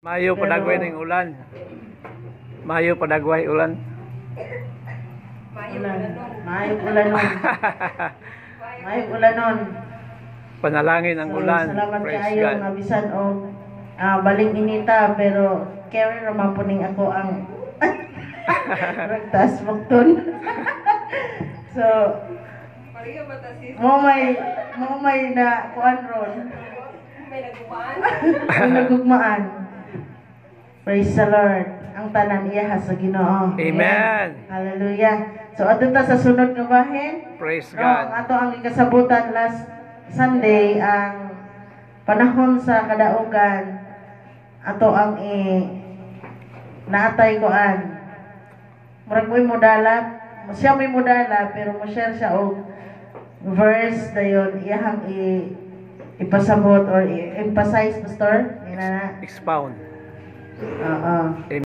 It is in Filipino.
Mayo padagway ning ulan. Mayo padagway ulan. Mayo ulanon. Mayo ulanon. Panalangin ang ulan. Salamat Praise kaayo God. nga bisan og baling inita pero carry ra man po ning ako ang ragtas bukton. So mo may na kuan ron. May nagugmaan. Praise the Lord. Ang tanan iya sa Ginoo. Amen. Hallelujah. So adto ta sa sunod nga bahin. Praise No, God. ato ang ikasabutan last Sunday ang panahon sa kadaugan ato ang naatay koan. Murag mo'y modala, siya may modala pero mo share siya og verse dayon iyahang ipasabot or emphasize pastor ina na. Expound. Oo.